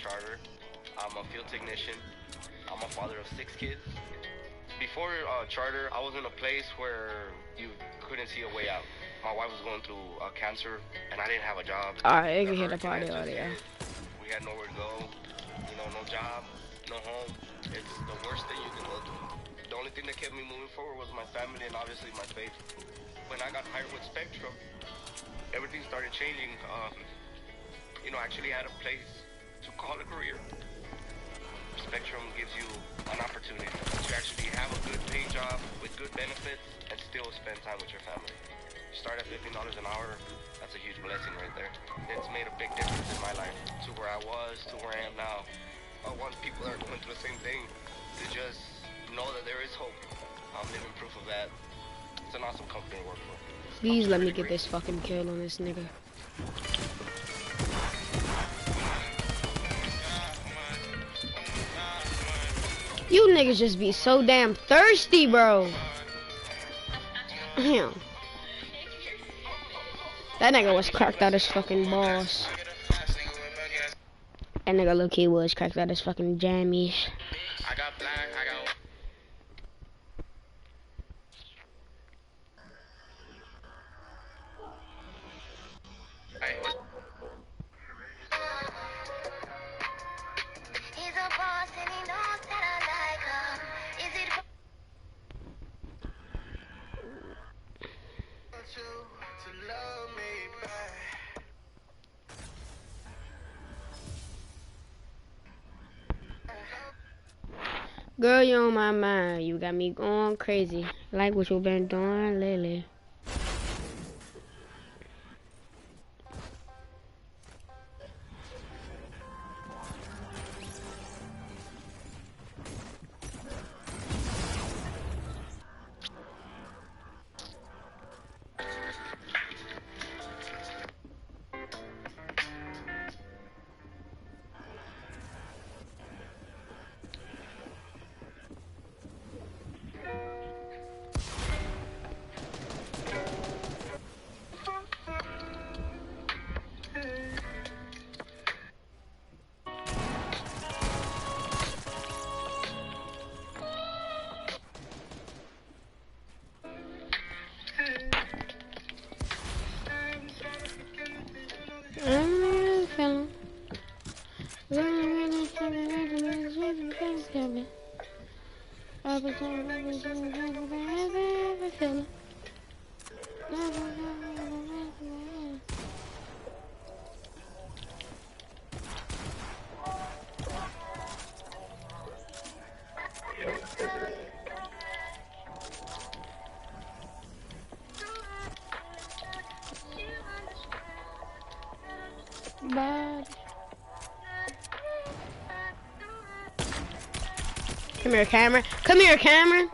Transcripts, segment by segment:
charter. I'm a field technician. I'm a father of 6 kids. Before charter, I was in a place where you couldn't see a way out. My wife was going through cancer, and I didn't have a job. Alright, you can hear the party audio. We had nowhere to go. You know, no job, no home. It's the worst thing you can go through. The only thing that kept me moving forward was my family and obviously my faith. When I got hired with Spectrum, everything started changing. You know, I actually had a place to call a career. Spectrum gives you an opportunity to actually have a good paying job with good benefits and still spend time with your family. You start at $15 an hour, that's a huge blessing right there. It's made a big difference in my life, to where I was, to where I am now. I want people that are going through the same thing to just know that there is hope. I'm living proof of that. It's an awesome company to work for. Please let me get this fucking kill on this nigga. You niggas just be so damn thirsty, bro. Damn. That nigga was cracked out his fucking balls. That nigga low-key was cracked out his fucking jammies. I got black, I got... He's a boss and he knows that I like him. Is it to love me back? Girl, you on my mind. You got me going crazy. Like what you been doing lately. Bye. Come here, Cameron. Come here, Cameron.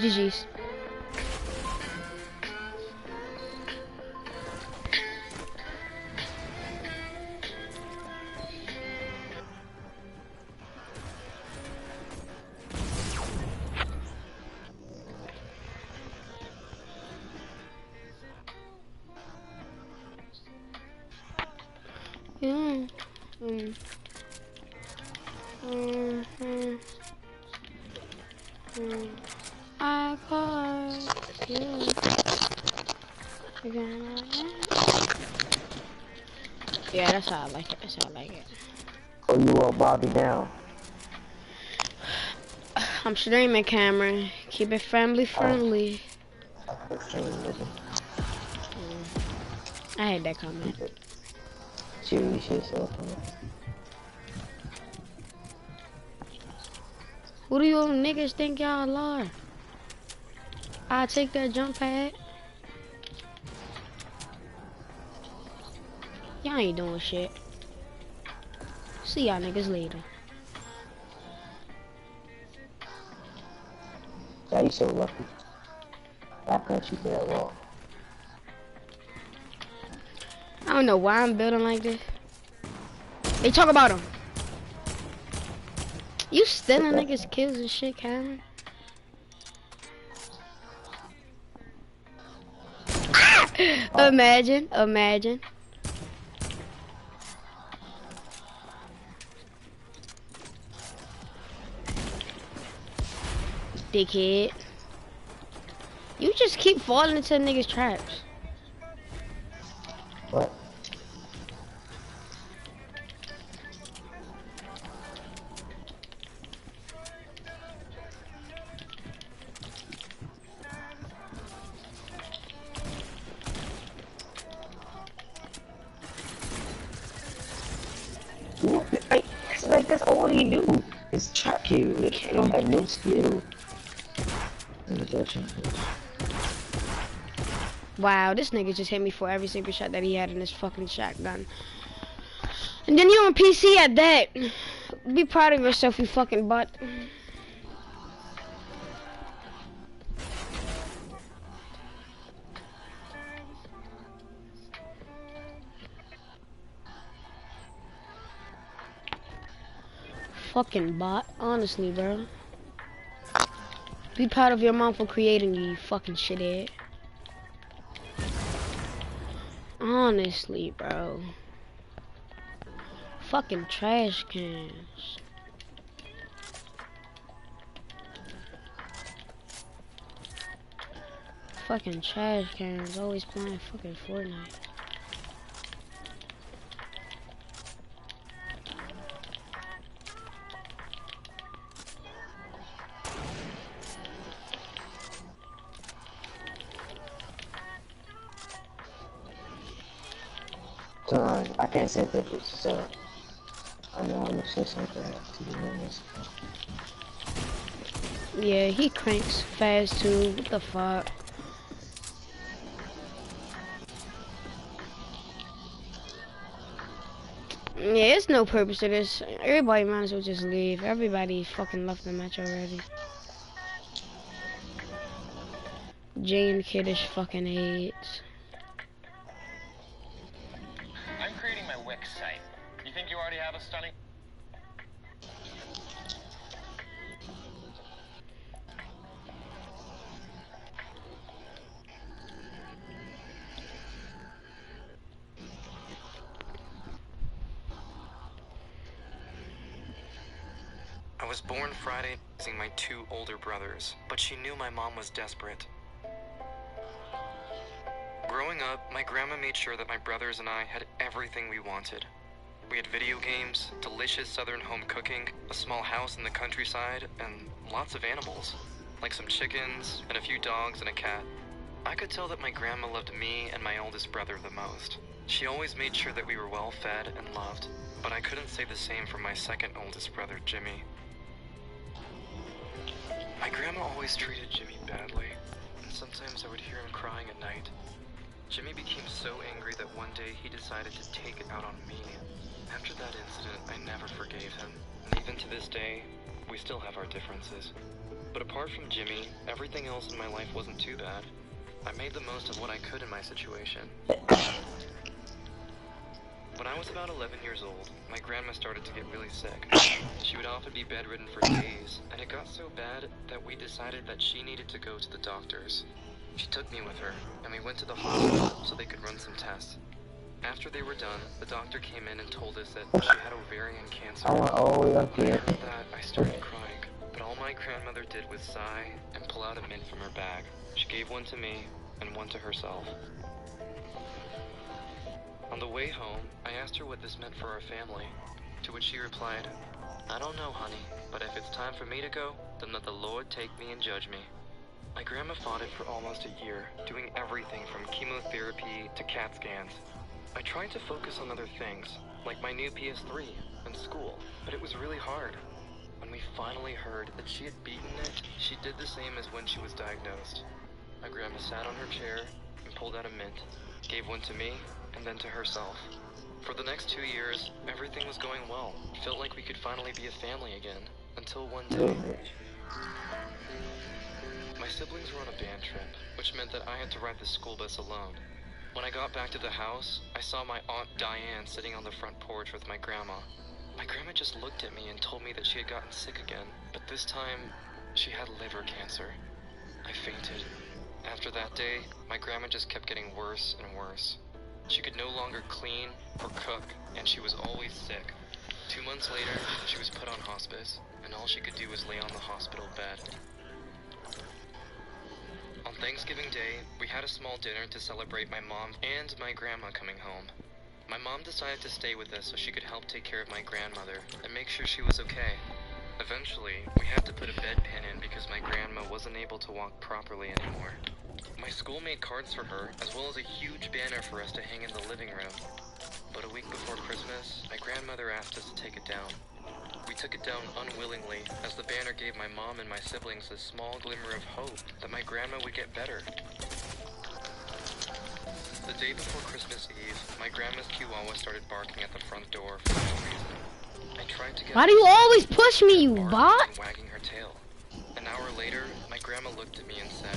GG's. I caught you. Yeah, that's how I like it. That's how I like it. Oh, you want Bobby now? I'm streaming, Cameron. Keep it family friendly. I hate that comment. Chewy shit, so. Who do you niggas think y'all are? I take that jump pad. Y'all ain't doing shit. See y'all niggas later. Yeah, you so lucky. I cut you that wall. I don't know why I'm building like this. They talk about him. You stealing niggas' kills and shit, Cameron. Imagine. Dickhead. You just keep falling into niggas' traps. What? It's like that's all he do. Is trap you. He don't have no skill. Wow, this nigga just hit me for every single shot that he had in his fucking shotgun. And then you on PC at that. Be proud of yourself, you fucking butt. Fucking bot, honestly, bro. Be proud of your mom for creating you, you fucking shithead. Honestly, bro. Fucking trash cans. Fucking trash cans, always playing fucking Fortnite. Sorry, I can't say that it's so. I know I'm gonna say something to you in this. Yeah, he cranks fast too. What the fuck? Yeah, it's no purpose to this. Everybody might as well just leave. Everybody fucking left the match already. Jane kiddish fucking hates. I'm creating my Wix site. You think you already have a stunning... I was born Friday, raising my two older brothers, but she knew my mom was desperate. Growing up, my grandma made sure that my brothers and I had everything we wanted. We had video games, delicious southern home cooking, a small house in the countryside, and lots of animals, like some chickens and a few dogs and a cat. I could tell that my grandma loved me and my oldest brother the most. She always made sure that we were well fed and loved, but I couldn't say the same for my second oldest brother, Jimmy. My grandma always treated Jimmy badly, and sometimes I would hear him crying at night. Jimmy became so angry that one day he decided to take it out on me. After that incident, I never forgave him, and even to this day, we still have our differences. But apart from Jimmy, everything else in my life wasn't too bad. I made the most of what I could in my situation. When I was about 11 years old, my grandma started to get really sick. She would often be bedridden for days, and it got so bad that we decided that she needed to go to the doctors. She took me with her, and we went to the hospital so they could run some tests. After they were done, the doctor came in and told us that she had ovarian cancer. I went all the way up When I here. heard that, I started crying, but all my grandmother did was sigh and pull out a mint from her bag. She gave one to me and one to herself. On the way home, I asked her what this meant for our family, to which she replied, "I don't know, honey, but if it's time for me to go, then let the Lord take me and judge me." My grandma fought it for almost a year, doing everything from chemotherapy to CAT scans. I tried to focus on other things, like my new PS3 and school, but it was really hard. When we finally heard that she had beaten it, she did the same as when she was diagnosed. My grandma sat on her chair and pulled out a mint, gave one to me, and then to herself. For the next 2 years, everything was going well. It felt like we could finally be a family again, until one day. My siblings were on a band trip, which meant that I had to ride the school bus alone. When I got back to the house, I saw my Aunt Diane sitting on the front porch with my grandma. My grandma just looked at me and told me that she had gotten sick again, but this time, she had liver cancer. I fainted. After that day, my grandma just kept getting worse and worse. She could no longer clean or cook, and she was always sick. 2 months later, she was put on hospice, and all she could do was lay on the hospital bed. On Thanksgiving Day, we had a small dinner to celebrate my mom and my grandma coming home. My mom decided to stay with us so she could help take care of my grandmother and make sure she was okay. Eventually, we had to put a bedpan in because my grandma wasn't able to walk properly anymore. My school made cards for her, as well as a huge banner for us to hang in the living room. But a week before Christmas, my grandmother asked us to take it down. We took it down unwillingly, as the banner gave my mom and my siblings a small glimmer of hope that my grandma would get better. The day before Christmas Eve, my grandma's chihuahua started barking at the front door for no reason. I tried to get Why do you always push me, you barking bot? and wagging her tail. An hour later, my grandma looked at me and said,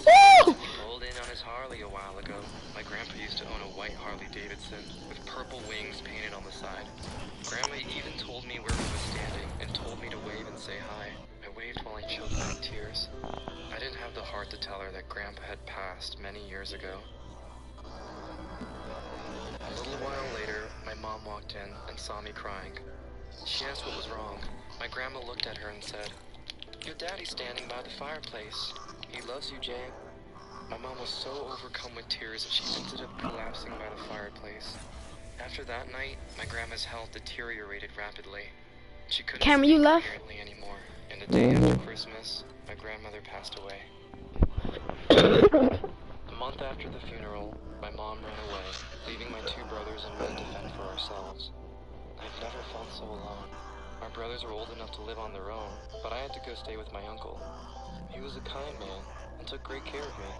Woo! "He pulled in on his Harley a while ago." My grandpa used to own a white Harley Davidson with purple wings painted on the side. Grandma even told me where he was standing and told me to wave and say hi. I waved while I choked back tears. I didn't have the heart to tell her that Grandpa had passed many years ago. A little while later, my mom walked in and saw me crying. She asked what was wrong. My grandma looked at her and said, "Your daddy's standing by the fireplace. He loves you, Jane." My mom was so overcome with tears that she ended up collapsing by the fireplace. After that night, my grandma's health deteriorated rapidly. She couldn't Cameron, you speak left? coherently anymore, and the day after Christmas, my grandmother passed away. A month after the funeral, my mom ran away, leaving my 2 brothers and me to fend for ourselves. I've never felt so alone. My brothers were old enough to live on their own, but I had to go stay with my uncle. He was a kind man and took great care of me.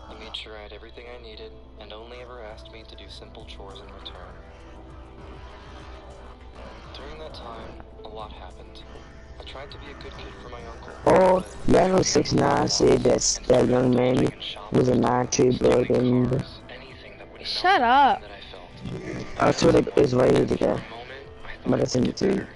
He made sure I had everything I needed and only ever asked me to do simple chores in return. During that time, a lot happened. I tried to be a good kid for my uncle. Oh, y'all know 6ix9ine said that young man was a 9-tree blood member. Shut up. I swear it's right here today. But I sent it to you.